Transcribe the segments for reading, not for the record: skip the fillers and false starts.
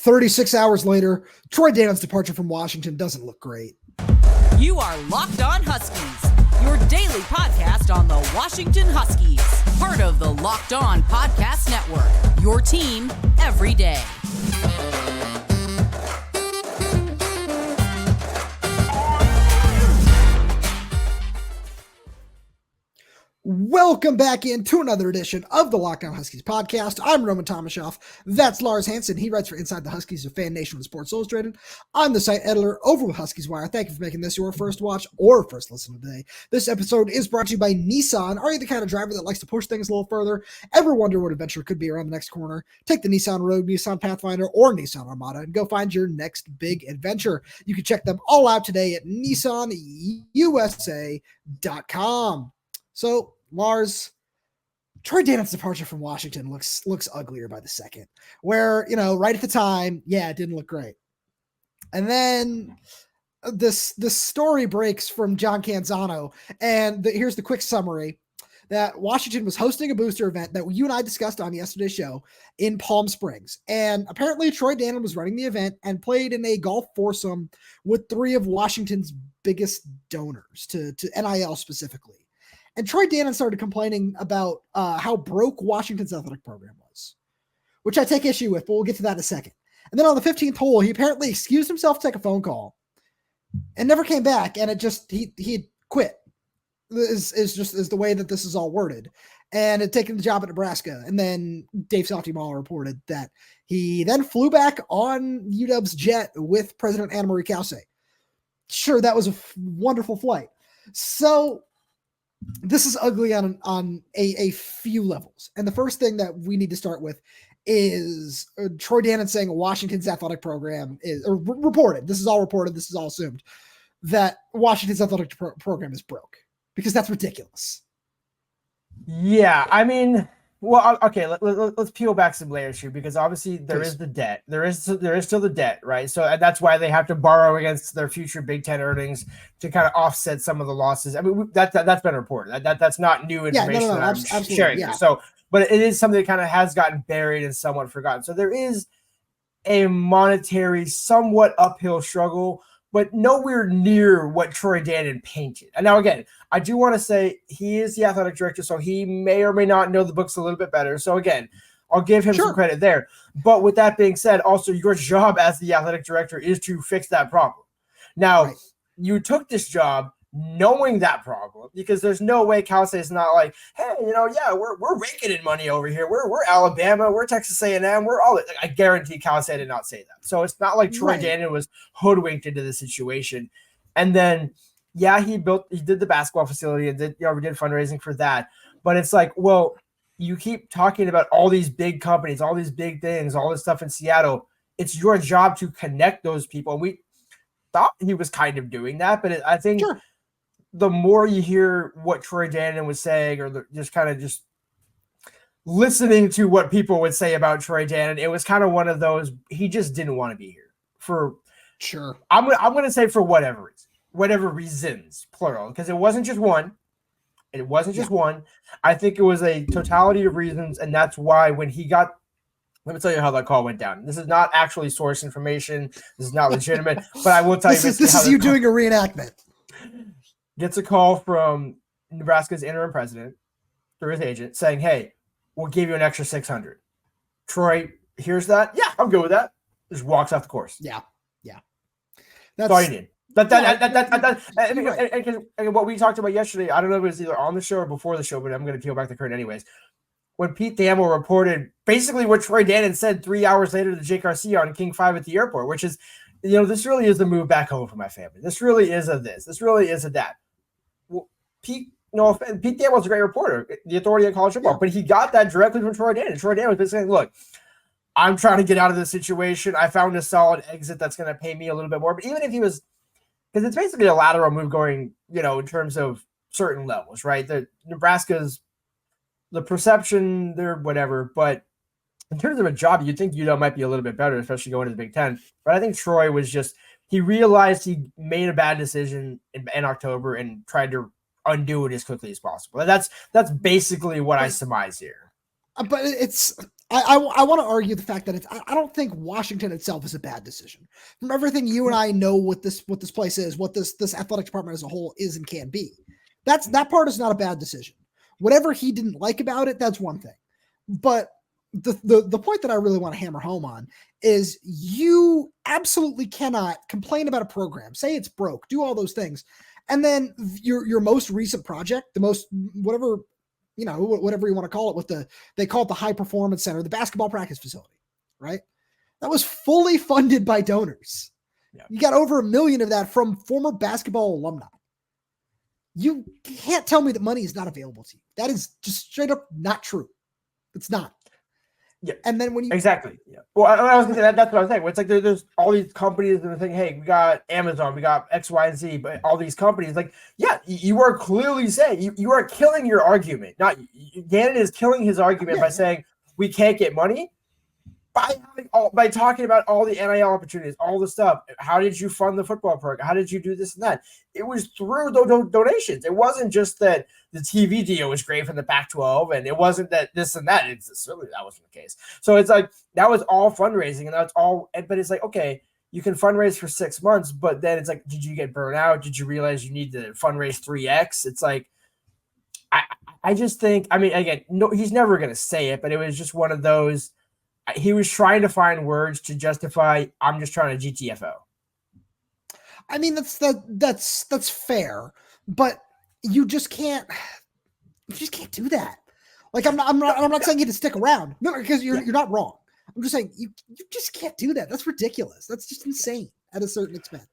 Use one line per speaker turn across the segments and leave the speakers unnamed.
36 hours later, Troy Dannen's departure from Washington doesn't look great.
You are Locked On Huskies, your daily podcast on the Washington Huskies, part of the Locked On Podcast Network, your team every day.
Welcome back into another edition of the Locked On Huskies podcast. I'm Rome Tomashoff. That's Lars Hanson. He writes for Inside the Huskies of Fan Nation and Sports Illustrated. I'm the site editor over with Huskies Wire. Thank you for making this your first watch or first listen today. This episode is brought to you by Nissan. Are you the kind of driver that likes to push things a little further? Ever wonder what adventure could be around the next corner? Take the Nissan Rogue, Nissan Pathfinder, or Nissan Armada and go find your next big adventure. You can check them all out today at nissanusa.com. So, Lars, Troy Dannen's departure from Washington looks uglier by the second. Where, right at the time, it didn't look great. And then this story breaks from John Canzano, and here's the quick summary, that Washington was hosting a booster event that you and I discussed on yesterday's show in Palm Springs. And apparently Troy Dannen was running the event and played in a golf foursome with three of Washington's biggest donors to NIL specifically. And Troy Dannen started complaining about how broke Washington's athletic program was, which I take issue with, but we'll get to that in a second. And then on the 15th hole, he apparently excused himself to take a phone call and never came back. And he had quit is the way that this is all worded, and had taken the job at Nebraska. And then Dave Salty-Mahler reported that he then flew back on UW's jet with President Anna Marie Kause. Sure, that was a wonderful flight. So this is ugly on a few levels. And the first thing that we need to start with is Troy Dannen saying Washington's athletic program is reported. This is all reported. This is all assumed that Washington's athletic program is broke, because that's ridiculous.
Yeah. I mean, well, okay, let's peel back some layers here, because obviously there is the debt. There is still the debt, right? So that's why they have to borrow against their future Big Ten earnings to kind of offset some of the losses. I mean, that's been reported. That's not new information that I'm sharing. Yeah. So, but it is something that kind of has gotten buried and somewhat forgotten. So there is a monetary, somewhat uphill struggle, but nowhere near what Troy Dannen painted. And now, again, I do want to say he is the athletic director, so he may or may not know the books a little bit better. So, again, I'll give him some credit there. But with that being said, also your job as the athletic director is to fix that problem. Now, you took this job knowing that problem, because there's no way Kause is not like, hey, we're raking in money over here. We're Alabama, we're Texas A&M, we're all. I guarantee Kause did not say that. So it's not like Troy Dannen was hoodwinked into the situation. And then, he did the basketball facility and we did fundraising for that. But it's like, well, you keep talking about all these big companies, all these big things, all this stuff in Seattle. It's your job to connect those people. And we thought he was kind of doing that, but I think the more you hear what Troy Dannen was saying, or just listening to what people would say about Troy Dannen, it was kind of one of those, he just didn't want to be here for sure. I'm going to say for whatever reasons, plural, because it wasn't just one. It wasn't just one. I think it was a totality of reasons. And that's why when he got, let me tell you how that call went down. This is not actually source information. This is not legitimate, but I will tell you.
This is you doing a reenactment.
Gets a call from Nebraska's interim president through his agent saying, hey, we'll give you an extra 600. Troy hears that. Yeah, I'm good with that. Just walks off the course.
Yeah.
That's all you need. And what we talked about yesterday, I don't know if it was either on the show or before the show, but I'm going to peel back the curtain anyways. When Pete Thamel reported basically what Troy Dannen said 3 hours later to Jake Garcia on King 5 at the airport, which is, this really is the move back home for my family. This really is a this. This really is a that. Well, Pete Thamel's a great reporter, the authority of college football, but he got that directly from Troy Dannen. Troy Dannen was basically saying, look, I'm trying to get out of this situation. I found a solid exit that's going to pay me a little bit more. But even if he was, because it's basically a lateral move going, in terms of certain levels, right? The Nebraska's, the perception, they're whatever. But in terms of a job, you'd think UW might be a little bit better, especially going to the Big Ten. But I think Troy was just, he realized he made a bad decision in October and tried to undo it as quickly as possible. That's basically what I surmise here.
But it's, I want to argue the fact that I don't think Washington itself is a bad decision. From everything you and I know what this place is, what this athletic department as a whole is and can be. That part is not a bad decision. Whatever he didn't like about it, that's one thing. But the point that I really want to hammer home on is you absolutely cannot complain about a program, say it's broke, do all those things, and then your most recent project, the most whatever you want to call it, they call it the high performance center, the basketball practice facility, right? That was fully funded by donors. Yeah. You got over $1 million of that from former basketball alumni. You can't tell me that money is not available to you. That is just straight up not true. It's not.
Yeah.
And then when you
exactly. Yeah. Well, I was gonna say that's what I was saying. It's like there's all these companies that are saying, hey, we got Amazon, we got X, Y, and Z, but all these companies, like, yeah, you are clearly saying you are killing your argument. Not Dannon is killing his argument by saying we can't get money by talking about all the NIL opportunities, all the stuff. How did you fund the football program? How did you do this and that? It was through donations. It wasn't just that the TV deal was great from the Pac-12, and it wasn't that this and that. Certainly that wasn't the case. So it's like that was all fundraising, and that's all. But it's like, okay, you can fundraise for 6 months, but then it's like, did you get burnt out? Did you realize you need to fundraise 3x? It's like, I just think, I mean, again, no, he's never going to say it, but it was just one of those. He was trying to find words to justify, I'm just trying to GTFO.
I mean, that's fair, but you just can't do that. Like, I'm not saying you to stick around. No, because you're not wrong. I'm just saying you just can't do that. That's ridiculous. That's just insane at a certain expense.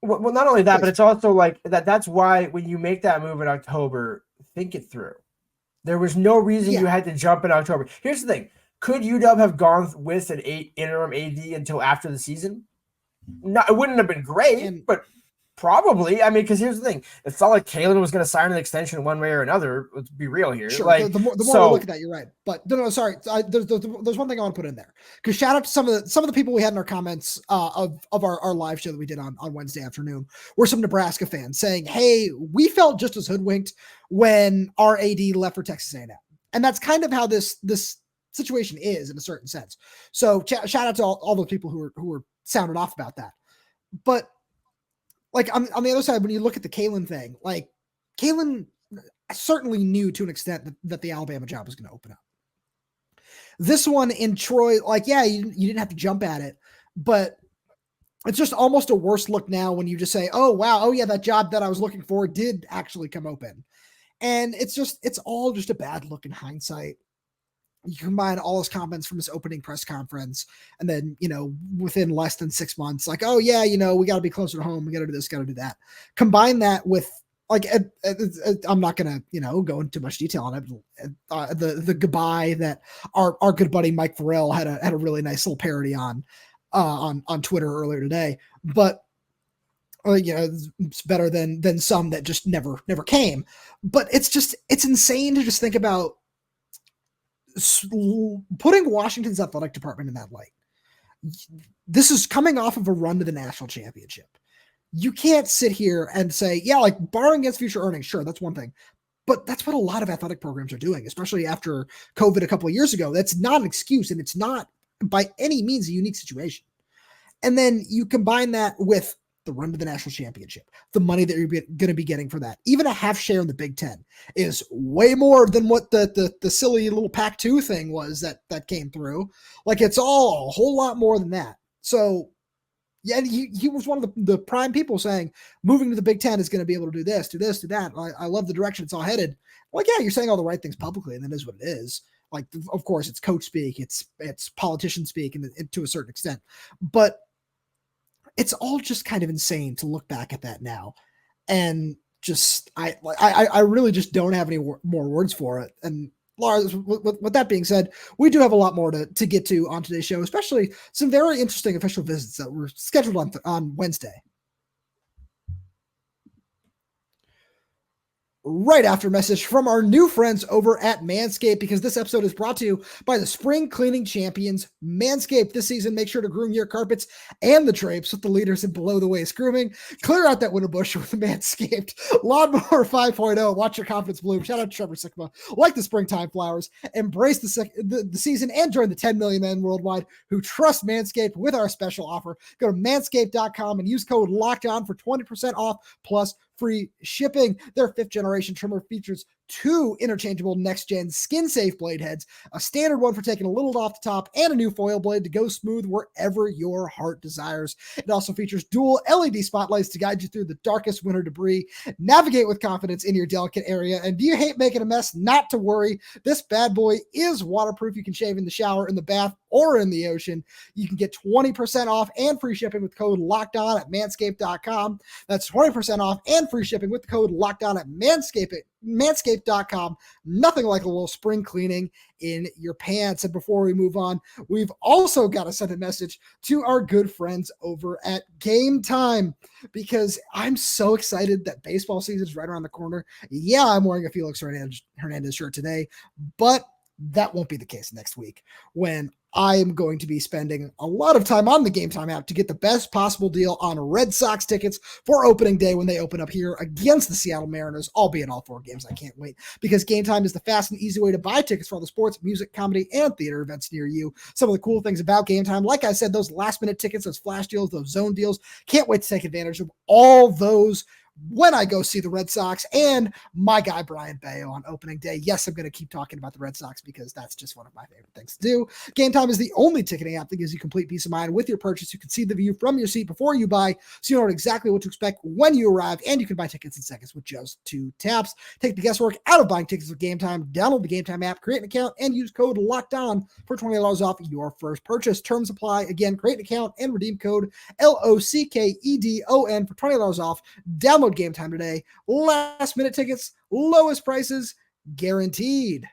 Well, not only that, but it's also like that's why when you make that move in October, think it through. There was no reason you had to jump in October. Here's the thing. Could UW have gone with an interim AD until after the season? No, it wouldn't have been great, but probably. I mean, because here's the thing. It's not like Kalen was going to sign an extension one way or another. Let's be real here.
Sure.
Like,
the more we look at that, you're right. But no, sorry. There's one thing I want to put in there. Because shout out to some of the people we had in our comments of our live show that we did on Wednesday afternoon were some Nebraska fans saying, hey, we felt just as hoodwinked when our AD left for Texas A&M. And that's kind of how this situation is in a certain sense. So shout out to all those people who were sounded off about that. But like on the other side, when you look at the Kalen thing, like Kalen certainly knew to an extent that the Alabama job was going to open up. This one in Troy, like, yeah, you didn't have to jump at it, but it's just almost a worse look now when you just say, oh, wow, oh yeah, that job that I was looking for did actually come open. And it's all just a bad look in hindsight. You combine all his comments from his opening press conference, and then, within less than 6 months, like, oh yeah, we got to be closer to home. We got to do this, got to do that. Combine that with, like, I'm not going to, go into much detail on it. The goodbye that our good buddy Mike Farrell had a really nice little parody on Twitter earlier today, but it's better than some that just never came. But it's insane to just think about putting Washington's athletic department in that light. This is coming off of a run to the national championship. You can't sit here and say, yeah, like borrowing against future earnings. Sure. That's one thing, but that's what a lot of athletic programs are doing, especially after COVID a couple of years ago. That's not an excuse, and it's not by any means a unique situation. And then you combine that with the run to the national championship, the money that you're going to be getting for that. Even a half share in the Big Ten is way more than what the silly little Pac-2 thing was that came through. Like, it's all a whole lot more than that. So yeah, he was one of the prime people saying moving to the Big Ten is going to be able to do this, do that. I love the direction it's all headed. Like, yeah, you're saying all the right things publicly, and that is what it is. Like, of course, it's coach speak, it's politician speak, and to a certain extent, but it's all just kind of insane to look back at that now. And just, I really just don't have any more words for it. And Lars, with that being said, we do have a lot more to get to on today's show, especially some very interesting official visits that were scheduled on Wednesday. right after a message from our new friends over at Manscaped, because this episode is brought to you by the spring cleaning champions, Manscaped. This season, make sure to groom your carpets and the drapes with the leaders in below-the-waist grooming. Clear out that winter bush with Manscaped Lawnmower 5.0. Watch your confidence bloom. Shout out to Trevor Sickma. Like the springtime flowers, embrace the season and join the 10 million men worldwide who trust Manscaped with our special offer. Go to manscaped.com and use code LOCKEDON for 20% off plus free shipping. Their 5th generation trimmer features 2 interchangeable next-gen skin-safe blade heads, a standard one for taking a little off the top, and a new foil blade to go smooth wherever your heart desires. It also features dual LED spotlights to guide you through the darkest winter debris. Navigate with confidence in your delicate area. And do you hate making a mess? Not to worry. This bad boy is waterproof. You can shave in the shower, in the bath, or in the ocean. You can get 20% off and free shipping with code LOCKEDON at manscaped.com. That's 20% off and free shipping with the code LOCKEDON at manscaped.com. Nothing like a little spring cleaning in your pants. And before we move on, we've also got to send a message to our good friends over at Game Time, because I'm so excited that baseball season is right around the corner. Yeah, I'm wearing a Felix Hernandez shirt today, but that won't be the case next week, when I am going to be spending a lot of time on the Game Time app to get the best possible deal on Red Sox tickets for opening day when they open up here against the Seattle Mariners. I'll be in all 4 games. I can't wait, because Game Time is the fast and easy way to buy tickets for all the sports, music, comedy, and theater events near you. Some of the cool things about Game Time, like I said, those last-minute tickets, those flash deals, those zone deals. Can't wait to take advantage of all those when I go see the Red Sox and my guy Brian Bayo on opening day. Yes, I'm going to keep talking about the Red Sox because that's just one of my favorite things to do. Game Time is the only ticketing app that gives you complete peace of mind with your purchase. You can see the view from your seat before you buy, so you know exactly what to expect when you arrive, and you can buy tickets in seconds with just 2 taps. Take the guesswork out of buying tickets with Game Time. Download the Game Time app, create an account, and use code LOCKEDON for $20 off your first purchase. Terms apply. Again, create an account and redeem code LOCKEDON for $20 off. Download Game Time today. Last minute tickets, lowest prices guaranteed.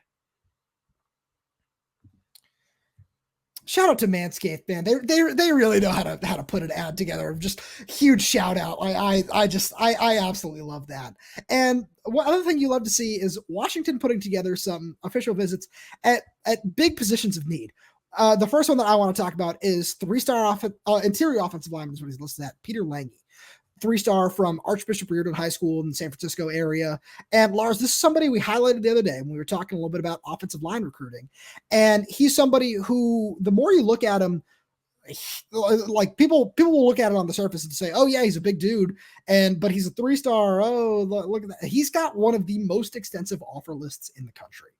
Shout out to Manscaped, man. They really know how to put an ad together. Just huge shout out. I absolutely love that. And one other thing you love to see is Washington putting together some official visits at big positions of need. The first one that I want to talk about is 3-star interior offensive lineman is what he's listed at, Peter Langi. 3-star from Archbishop Riordan High School in the San Francisco area. And Lars, this is somebody we highlighted the other day when we were talking a little bit about offensive line recruiting. And he's somebody who, the more you look at him, like people will look at it on the surface and say, oh yeah, he's a big dude. But he's a 3-star. Oh, look at that. He's got one of the most extensive offer lists in the country.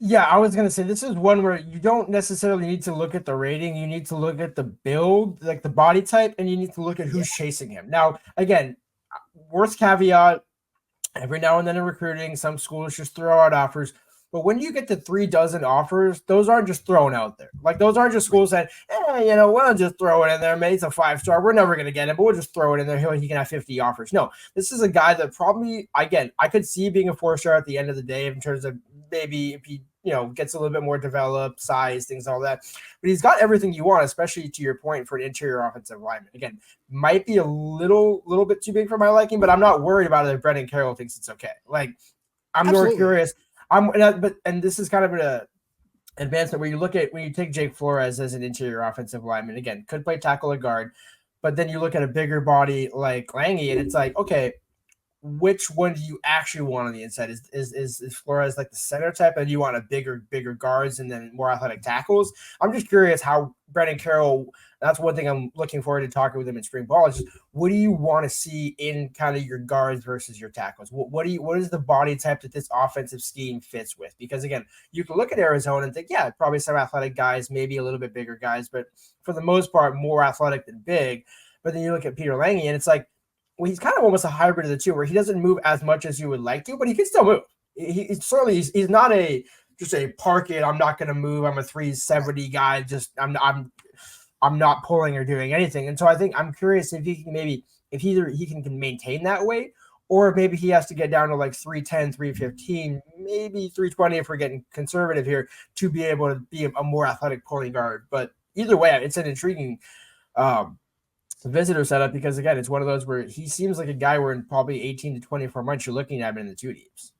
Yeah, I was going to say, this is one where you don't necessarily need to look at the rating. You need to look at the build, like the body type, and you need to look at who's chasing him. Now, again, worst caveat, every now and then in recruiting, some schools just throw out offers. But when you get to 36 offers, those aren't just thrown out there. Like, those aren't just schools saying, we'll just throw it in there. Maybe it's a 5-star. We're never going to get him, but we'll just throw it in there. He can have 50 offers. No, this is a guy that probably, again, I could see being a 4-star at the end of the day in terms of maybe if he gets a little bit more developed, size, things, all that. But he's got everything you want, especially to your point for an interior offensive lineman. Again, might be a little bit too big for my liking, but I'm not worried about it if Brendan Carroll thinks it's okay. Like, I'm Absolutely. More curious. And this is kind of an advancement where when you take Jake Flores as an interior offensive lineman, again, could play tackle or guard, but then you look at a bigger body like Langi, and it's like, okay, which one do you actually want on the inside? Is Flores like the center type, and you want a bigger guards and then more athletic tackles? I'm just curious how Brendan Carroll. That's one thing I'm looking forward to talking with him in spring ball. Is just, what do you want to see in kind of your guards versus your tackles? What is the body type that this offensive scheme fits with? Because again, you can look at Arizona and think, yeah, probably some athletic guys, maybe a little bit bigger guys, but for the most part, more athletic than big. But then you look at Peter Langi, and it's like, well, he's kind of almost a hybrid of the two, where he doesn't move as much as you would like to, but he can still move. He's not just a park it. I'm not going to move. I'm a 370 guy. Just I'm not pulling or doing anything. And so I'm curious if he can either he can maintain that weight, or maybe he has to get down to like 310, 315, maybe 320 if we're getting conservative here, to be able to be a more athletic pulling guard. But either way, it's an intriguing visitor setup because, again, it's one of those where he seems like a guy where in probably 18 to 24 months you're looking at him in the two deeps.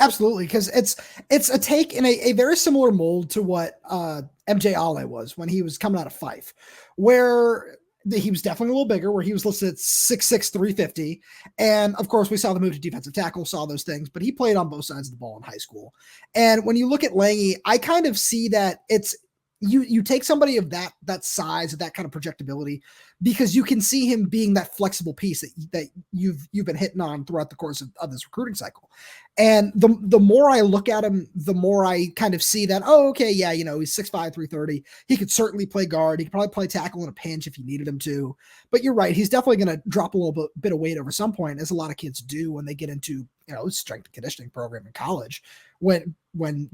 Absolutely, because it's a take in a very similar mold to what MJ Ale was when he was coming out of Fife, where he was definitely a little bigger, where he was listed at 6'6", 350. And of course, we saw the move to defensive tackle, saw those things, but he played on both sides of the ball in high school. And when you look at Langi, I kind of see that it's you take somebody of that size, of that kind of projectability, because you can see him being that flexible piece that you've been hitting on throughout the course of this recruiting cycle. And the more I look at him, the more I kind of see that, oh, okay, yeah, he's 6'5", 330. He could certainly play guard. He could probably play tackle in a pinch if you needed him to. But you're right, he's definitely going to drop a little bit of weight over some point, as a lot of kids do when they get into strength and conditioning program in college, when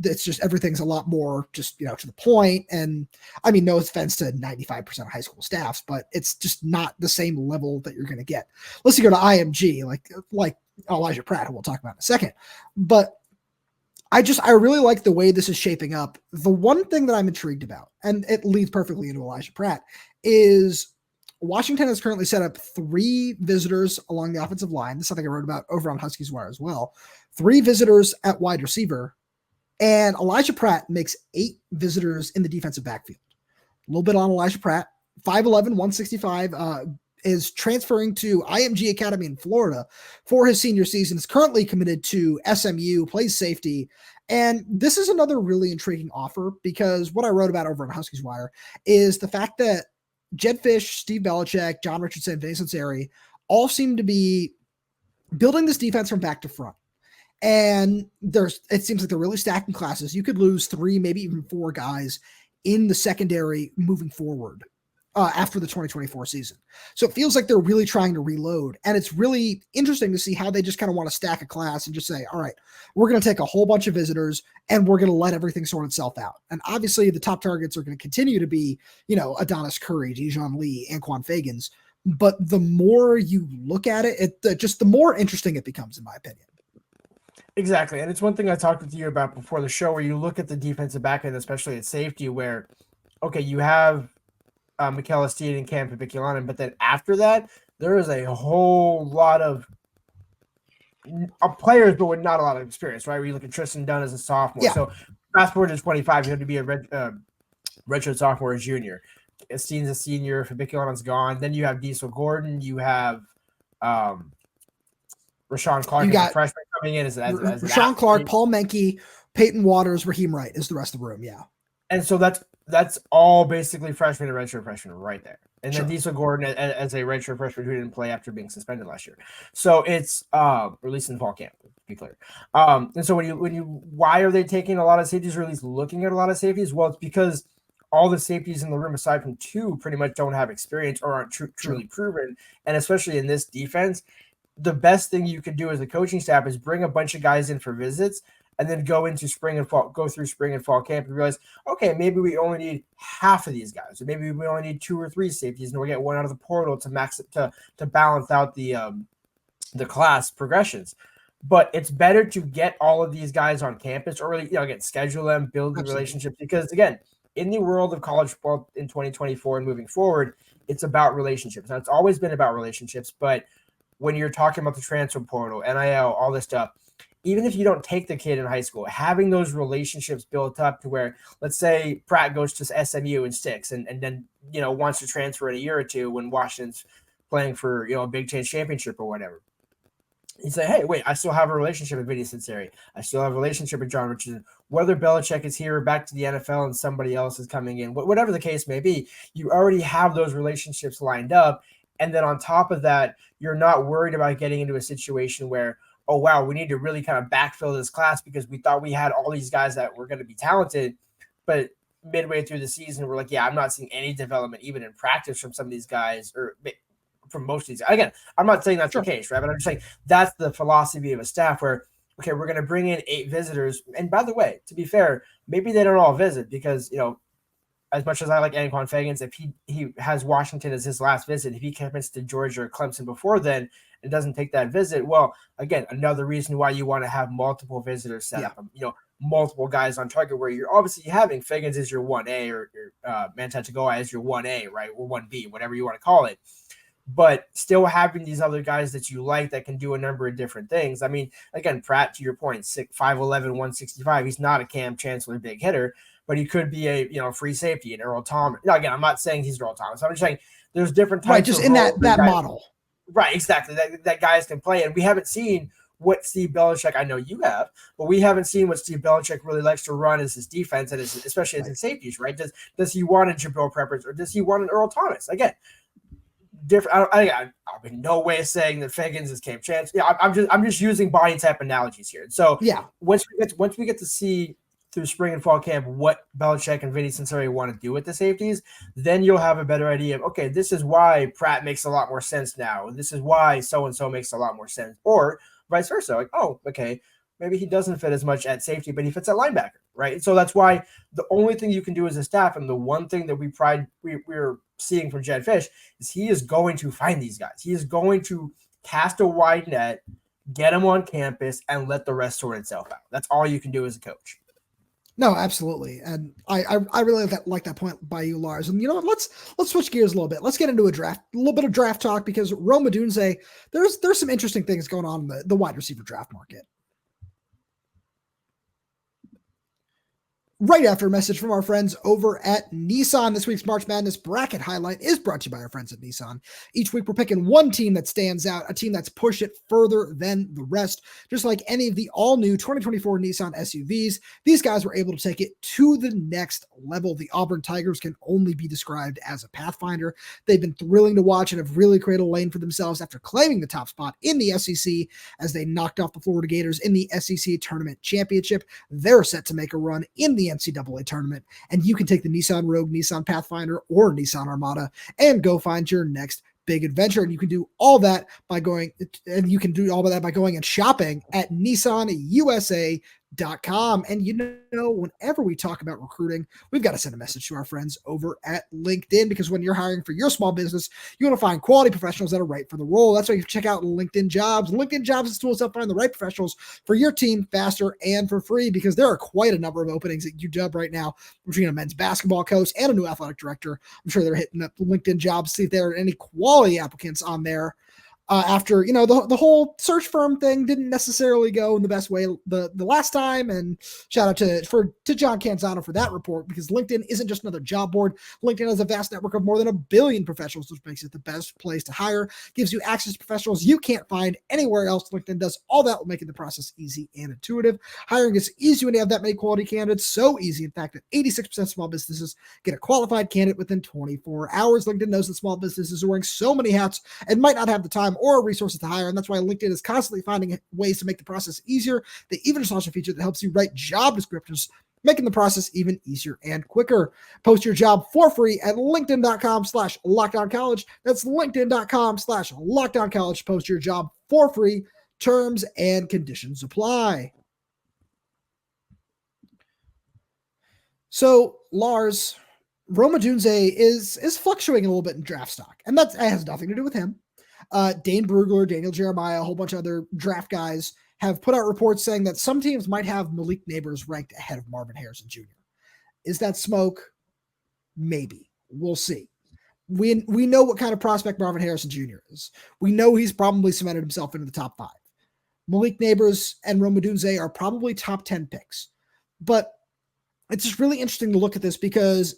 it's just everything's a lot more just to the point. And I mean, no offense to 95% of high school staffs, but it's just not the same level that you're going to get unless you go to IMG, like Elijah Pratt, who we'll talk about in a second. But I really like the way this is shaping up. The one thing that I'm intrigued about, and it leads perfectly into Elijah Pratt, is Washington has currently set up 3 visitors along the offensive line. This is something I wrote about over on Huskies Wire as well. 3 visitors at wide receiver, and Elijah Pratt makes 8 visitors in the defensive backfield. A little bit on Elijah Pratt, 5'11", 165, is transferring to IMG Academy in Florida for his senior season. Is currently committed to SMU, plays safety. And this is another really intriguing offer, because what I wrote about over on Huskies Wire is the fact that Jedd Fisch, Steve Belichick, John Richardson, Vinny Sunseri all seem to be building this defense from back to front. And it seems like they're really stacking classes. You could lose 3, maybe even 4 guys in the secondary moving forward after the 2024 season. So it feels like they're really trying to reload. And it's really interesting to see how they just kind of want to stack a class and just say, all right, we're going to take a whole bunch of visitors and we're going to let everything sort itself out. And obviously the top targets are going to continue to be, Adonis Curry, Dijon Lee, Anquan Fagans. But the more you look at it, just the more interesting it becomes, in my opinion.
Exactly. And it's one thing I talked with you about before the show, where you look at the defensive back end, especially at safety, where, okay, you have Mikel Estine and Cam Paviculanen, but then after that, there is a whole lot of players, but with not a lot of experience, right? Where you look at Tristan Dunn as a sophomore. Yeah. So fast forward to 25, you have to be a redshirt sophomore or junior. Estine's a senior, Fabiculanen's gone. Then you have Diesel Gordon, you have Rashawn Clark as a freshman coming in as
Rashawn Clark, Paul Menke, Peyton Waters, Raheem Wright is the rest of the room. Yeah.
And so that's all basically freshman and redshirt freshman right there. And then Diesel Gordon as a redshirt freshman who didn't play after being suspended last year. So it's released in fall camp, to be clear. And so why are they taking a lot of safeties, or at least looking at a lot of safeties? Well, it's because all the safeties in the room, aside from 2, pretty much don't have experience or aren't truly proven. And especially in this defense, the best thing you can do as a coaching staff is bring a bunch of guys in for visits and then go through spring and fall camp and realize, okay, maybe we only need half of these guys, or maybe we only need 2 or 3 safeties, and we'll get 1 out of the portal to max it to balance out the class progressions. But it's better to get all of these guys on campus, or really, schedule them, build the relationships, because again, in the world of college football in 2024 and moving forward, it's about relationships. Now, it's always been about relationships, but when you're talking about the transfer portal, NIL, all this stuff, even if you don't take the kid in high school, having those relationships built up to where, let's say Pratt goes to SMU and sticks and then, wants to transfer in a year or 2 when Washington's playing for, a Big Ten championship or whatever. You say, hey, wait, I still have a relationship with Vinny Sunseri. I still have a relationship with John Richardson. Whether Belichick is here or back to the NFL and somebody else is coming in, whatever the case may be, you already have those relationships lined up. And then on top of that, you're not worried about getting into a situation where, oh, wow, we need to really kind of backfill this class because we thought we had all these guys that were going to be talented. But midway through the season, we're like, yeah, I'm not seeing any development, even in practice, from some of these guys, or from most of these. Again, I'm not saying that's the case, right? But I'm just saying that's the philosophy of a staff where, okay, we're going to bring in 8 visitors. And by the way, to be fair, maybe they don't all visit because, as much as I like Anquan Fagans, if he has Washington as his last visit, if he commits to Georgia or Clemson before then and doesn't take that visit, well, again, another reason why you want to have multiple visitors set up, multiple guys on target, where you're obviously having Fagans as your 1A or Mantatagoa as your 1A, right, or 1B, whatever you want to call it. but still having these other guys that you like that can do a number of different things. I mean, again, Pratt, to your point, 5'11", 165. He's not a Cam Chancellor big hitter, but he could be a free safety, an Earl Thomas. Now, again, I'm not saying he's Earl Thomas. I'm just saying there's different types.
Right, just in that model.
Right, exactly. That guys can play, and we haven't seen what Steve Belichick. I know you have, but we haven't seen what Steve Belichick really likes to run as his defense and especially as his safeties. Right? Does he want a Jabril Peppers or does he want an Earl Thomas? Again, different. I'm in no way saying that Figgins is Cam Chance. Yeah, I'm just using body type analogies here. So
yeah,
once we get to see through spring and fall camp what Belichick and Vinny Cincinnati want to do with the safeties, then you'll have a better idea of, okay, this is why Pratt makes a lot more sense now. This is why so-and-so makes a lot more sense. Or vice versa. Like, oh, okay, maybe he doesn't fit as much at safety, but he fits at linebacker, right? So that's why the only thing you can do as a staff, and the one thing that we're seeing from Jedd Fisch, is he is going to find these guys. He is going to cast a wide net, get them on campus, and let the rest sort itself out. That's all you can do as a coach.
No, absolutely, and I really like that point by you, Lars. And you know what? Let's switch gears a little bit. Let's get into a little bit of draft talk, because Rome Odunze, there's some interesting things going on in the wide receiver draft market. Right after a message from our friends over at Nissan. This week's March Madness bracket highlight is brought to you by our friends at Nissan. Each week we're picking one team that stands out, a team that's pushed it further than the rest. Just like any of the all-new 2024 Nissan SUVs, these guys were able to take it to the next level. The Auburn Tigers can only be described as a pathfinder. They've been thrilling to watch and have really created a lane for themselves after claiming the top spot in the SEC as they knocked off the Florida Gators in the SEC Tournament Championship. They're set to make a run in the NCAA tournament, and you can take the Nissan Rogue, Nissan Pathfinder, or Nissan Armada and go find your next big adventure. And you can do all that by going and shopping at NissanUSA.com. And whenever we talk about recruiting, we've got to send a message to our friends over at LinkedIn, because when you're hiring for your small business, you want to find quality professionals that are right for the role. That's why you check out LinkedIn Jobs. LinkedIn Jobs is tools to help find the right professionals for your team faster and for free, because there are quite a number of openings at UW right now between a men's basketball coach and a new athletic director. I'm sure they're hitting up LinkedIn Jobs to see if there are any quality applicants on there. After the whole search firm thing didn't necessarily go in the best way the last time, and shout out to John Canzano for that report, because LinkedIn isn't just another job board. LinkedIn has a vast network of more than 1 billion professionals, which makes it the best place to hire, gives you access to professionals you can't find anywhere else. LinkedIn does all that while making the process easy and intuitive. Hiring is easy when you have that many quality candidates, so easy in fact that 86% of small businesses get a qualified candidate within 24 hours. LinkedIn knows that small businesses are wearing so many hats and might not have the time or resources to hire, and that's why LinkedIn is constantly finding ways to make the process easier. They even just launched a feature that helps you write job descriptions, making the process even easier and quicker. Post your job for free at linkedin.com/lockdowncollege. That's linkedin.com/lockdowncollege. Post your job for free. Terms and conditions apply. So, Lars, Rome Odunze is fluctuating a little bit in draft stock, and that has nothing to do with him. Dane Brugler, Daniel Jeremiah, a whole bunch of other draft guys have put out reports saying that some teams might have Malik Nabers ranked ahead of Marvin Harrison Jr. Is that smoke? Maybe. We'll see. We know what kind of prospect Marvin Harrison Jr. is. We know he's probably cemented himself into the top 5. Malik Nabers and Rome Odunze are probably top 10 picks. But it's just really interesting to look at this, because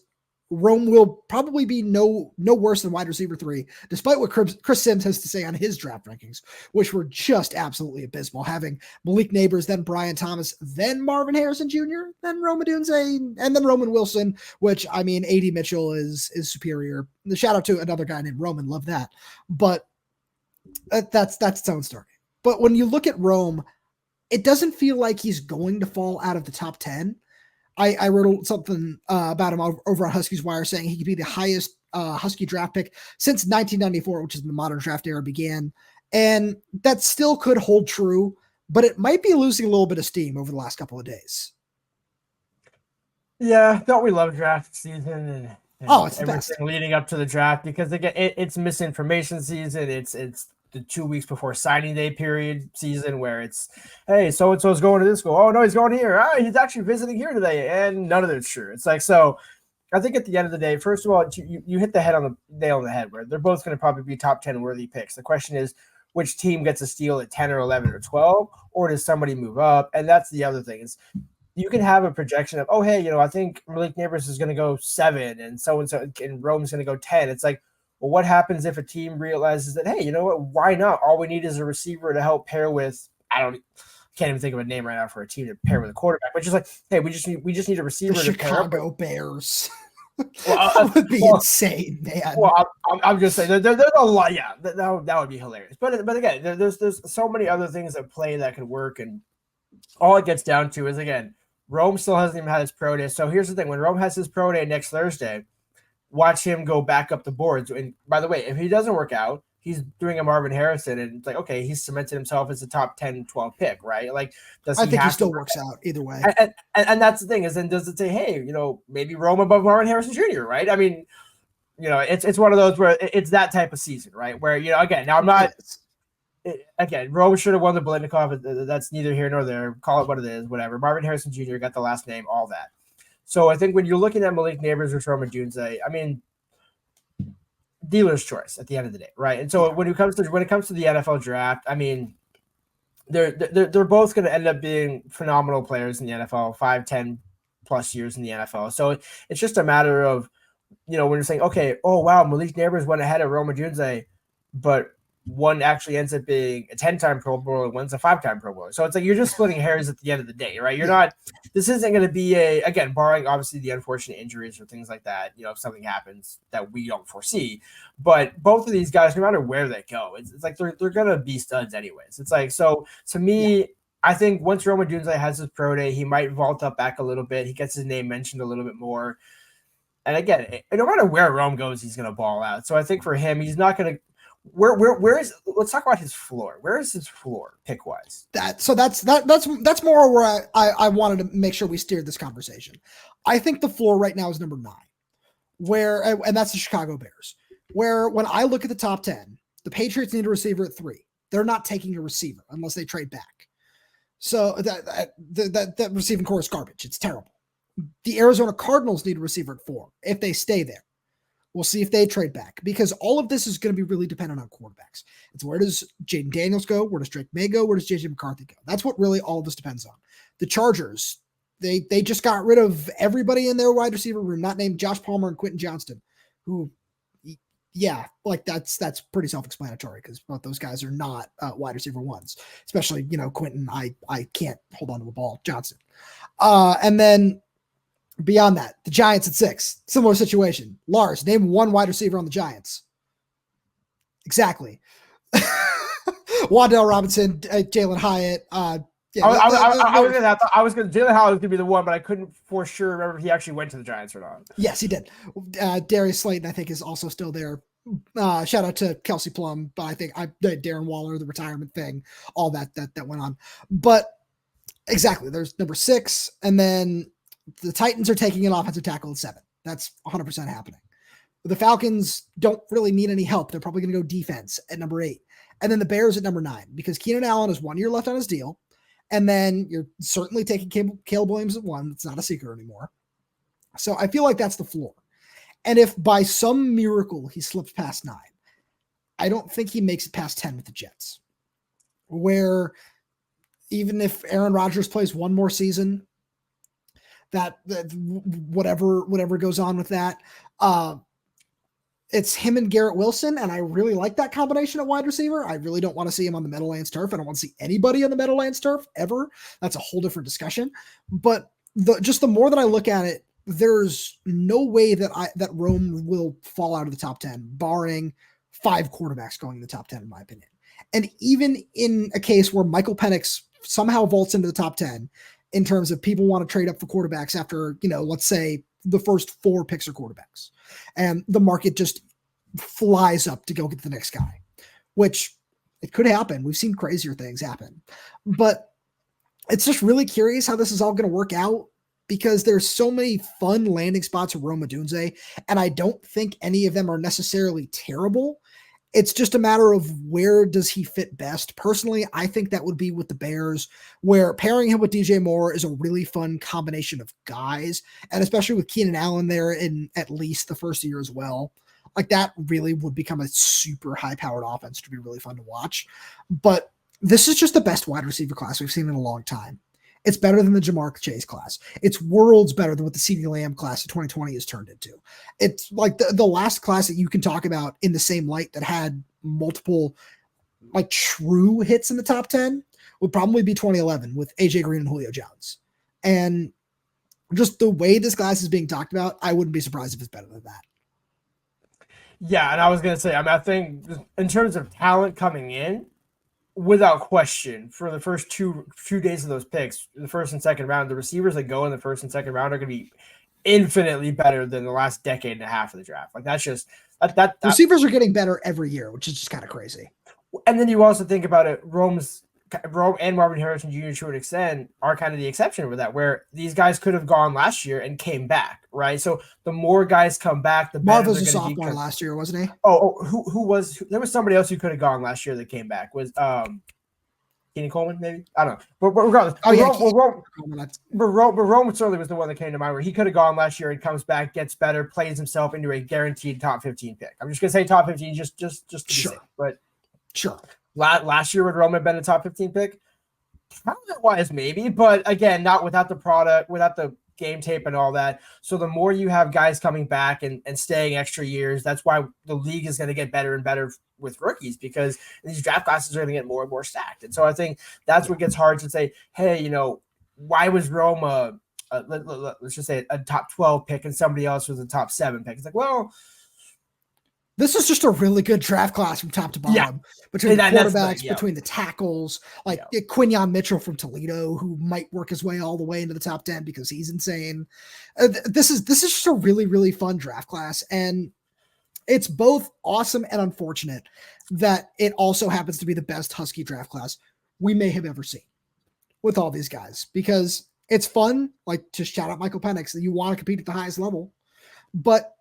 Rome will probably be no worse than wide receiver 3, despite what Chris Sims has to say on his draft rankings, which were just absolutely abysmal, having Malik Nabers, then Brian Thomas, then Marvin Harrison Jr., then Rome Odunze, and then Roman Wilson, which, I mean, A.D. Mitchell is superior. The shout out to another guy named Roman, love that. But that's its own story. But when you look at Rome, it doesn't feel like he's going to fall out of the top 10. I wrote something about him over on Huskies Wire saying he could be the highest Husky draft pick since 1994, which is when the modern draft era began. And that still could hold true, but it might be losing a little bit of steam over the last couple of days.
Yeah, don't we love draft season and
it's
everything leading up to the draft? Because again, it's misinformation season. It's the 2 weeks before signing day period season, where it's, hey, so-and-so's going to this school. Oh, no, he's going here. He's actually visiting here today. And none of it's true. It's like, so I think at the end of the day, first of all, you hit the nail on the head where they're both going to probably be top 10 worthy picks. The question is, which team gets a steal at 10 or 11 or 12, or does somebody move up? And that's the other thing is you can have a projection of, oh, hey, I think Malik Nabers is going to go 7 and so-and-so and Rome's going to go 10. It's like, well, what happens if a team realizes that, hey, you know what? Why not? All we need is a receiver to help pair with, can't even think of a name right now for a team to pair with a quarterback, but just like, hey, we just need a receiver.
The
to
Chicago Bears.
Well,
that would be insane, man.
Well, I'm just saying there's a lot. Yeah, that would be hilarious. But again, there's so many other things at play that could work, and all it gets down to is, again, Rome still hasn't even had his pro day. So here's the thing: when Rome has his pro day next Thursday, watch him go back up the boards. And by the way, if he doesn't work out, he's doing a Marvin Harrison, and it's like, okay, he's cemented himself as a top 10, 12 pick, right? Like,
I think he still works out either way.
And that's the thing is, then does it say, hey, maybe Rome above Marvin Harrison Jr., right? I mean, it's one of those where it's that type of season, right? Where, again, now I'm not – again, Rome should have won the Biletnikoff. That's neither here nor there. Call it what it is, whatever. Marvin Harrison Jr. got the last name, all that. So I think when you're looking at Malik Nabers or Rome Odunze, I mean, dealer's choice at the end of the day, right? And so when it comes to the NFL draft, I mean, they're both going to end up being phenomenal players in the NFL, 5, 10 plus years in the NFL. So it's just a matter of, when you're saying, okay, oh wow, Malik Nabers went ahead of Rome Odunze, but one actually ends up being a 10-time Pro Bowler and one's a 5-time Pro Bowler. So it's like you're just splitting hairs at the end of the day, right? You're not – this isn't going to be again, barring obviously the unfortunate injuries or things like that, if something happens that we don't foresee. But both of these guys, no matter where they go, it's like they're going to be studs anyways. It's like, so to me, I think once Rome Odunze has his pro day, he might vault up back a little bit. He gets his name mentioned a little bit more. And again, no matter where Rome goes, he's going to ball out. So I think for him, he's not going to – where is let's talk about his floor. Where is his floor pick wise?
That's more where I wanted to make sure we steered this conversation. I think the floor right now is number 9, and that's the Chicago Bears. Where when I look at the top 10, the Patriots need a receiver at 3. They're not taking a receiver unless they trade back. So that receiving core is garbage. It's terrible. The Arizona Cardinals need a receiver at 4 if they stay there. We'll see if they trade back, because all of this is going to be really dependent on quarterbacks. It's where does Jaden Daniels go? Where does Drake Maye go? Where does JJ McCarthy go? That's what really all of this depends on. The Chargers, they just got rid of everybody in their wide receiver room, not named Josh Palmer and Quentin Johnston, who, like that's pretty self-explanatory because both those guys are not wide receiver ones, especially, Quentin, I can't hold on to a ball, Johnston. And then beyond that, the Giants at 6, similar situation. Lars, name one wide receiver on the Giants. Exactly. Wan'Dale Robinson, Jalen Hyatt. I was going to Jalen Hyatt was going to be the one, but I couldn't for sure remember if he actually went to the Giants or not. Yes, he did. Darius Slayton, I think, is also still there. Shout out to Kelsey Plum, but I think Darren Waller, the retirement thing, all that went on. But exactly, there's number 6, and then the Titans are taking an offensive tackle at 7. That's 100% happening. The Falcons don't really need any help. They're probably going to go defense at number 8. And then the Bears at number 9, because Keenan Allen has 1 year left on his deal. And then you're certainly taking Caleb Williams at 1. It's not a secret anymore. So I feel like that's the floor. And if by some miracle he slips past 9, I don't think he makes it past 10 with the Jets. Where even if Aaron Rodgers plays one more season, that whatever goes on with that, it's him and Garrett Wilson, and I really like that combination at wide receiver. I really don't want to see him on the Meadowlands turf. I don't want to see anybody on the Meadowlands turf ever. That's a whole different discussion. But the more that I look at it, there's no way that Rome will fall out of the top 10, barring 5 quarterbacks going in the top 10, in my opinion. And even in a case where Michael Penix somehow vaults into the top 10, in terms of people want to trade up for quarterbacks after, let's say the first 4 picks are quarterbacks, and the market just flies up to go get the next guy, which it could happen. We've seen crazier things happen, but it's just really curious how this is all going to work out, because there's so many fun landing spots with Rome Odunze, and I don't think any of them are necessarily terrible. It's just a matter of where does he fit best. Personally, I think that would be with the Bears, where pairing him with DJ Moore is a really fun combination of guys, and especially with Keenan Allen there in at least the first year as well. Like that really would become a super high-powered offense to be really fun to watch. But this is just the best wide receiver class we've seen in a long time. It's better than the Jamar Chase class. It's worlds better than what the CeeDee Lamb class of 2020 has turned into. It's like the last class that you can talk about in the same light that had multiple like true hits in the top 10 would probably be 2011 with AJ Green and Julio Jones. And just the way this class is being talked about, I wouldn't be surprised if it's better than that.
Yeah, and I was going to say, I think in terms of talent coming in, without question, for the first few days of those picks, the first and second round, the receivers that go in the first and second round are going to be infinitely better than the last decade and a half of the draft. Like that's just that
receivers are getting better every year, which is just kind of crazy.
And then you also think about it, Rome and Marvin Harrison Jr. to an extent are kind of the exception with that, where these guys could have gone last year and came back, right? So the more guys come back, the better.
Marv was a sophomore last year, wasn't he?
Who was? There was somebody else who could have gone last year that came back. Was Kenny Coleman, maybe? I don't know. But regardless, Rome certainly was the one that came to mind where he could have gone last year and comes back, gets better, plays himself into a guaranteed top 15 pick. I'm just gonna say top 15, just to be safe. But
sure.
Last year would Rome have been a top 15 pick? Talent-wise, maybe, but again, not without the product, without the game tape and all that. So the more you have guys coming back and staying extra years, that's why the league is going to get better and better with rookies, because these draft classes are going to get more and more stacked. And so I think that's what gets hard to say, hey, why was Rome let's just say a top 12 pick and somebody else was a top 7 pick? It's like, well,
this is just a really good draft class from top to bottom, between the quarterbacks, between the tackles, Quinyon Mitchell from Toledo, who might work his way all the way into the top 10 because he's insane. This is just a really, really fun draft class. And it's both awesome and unfortunate that it also happens to be the best Husky draft class we may have ever seen with all these guys, because it's fun, like to shout out Michael Penix, that you want to compete at the highest level, but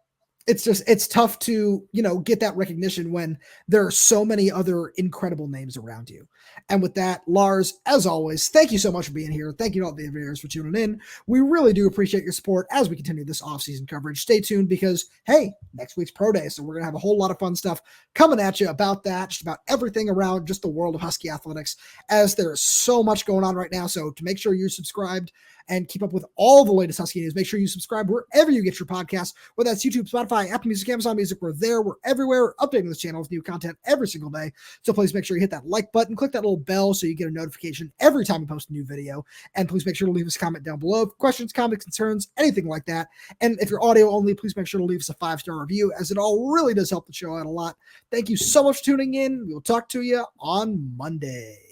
it's tough to, get that recognition when there are so many other incredible names around you. And with that, Lars, as always, thank you so much for being here. Thank you to all the viewers for tuning in. We really do appreciate your support as we continue this off-season coverage. Stay tuned because, hey, next week's Pro Day, so we're going to have a whole lot of fun stuff coming at you about that, just about everything around just the world of Husky athletics, as there is so much going on right now. So to make sure you're subscribed and keep up with all the latest Husky news, make sure you subscribe wherever you get your podcasts, whether that's YouTube, Spotify, Apple Music, Amazon Music. We're there. We're everywhere. We're updating this channel with new content every single day. So please make sure you hit that like button, click that little bell so you get a notification every time we post a new video. And please make sure to leave us a comment down below. Questions, comments, concerns, anything like that. And if you're audio only, please make sure to leave us a 5-star review, as it all really does help the show out a lot. Thank you so much for tuning in. We'll talk to you on Monday.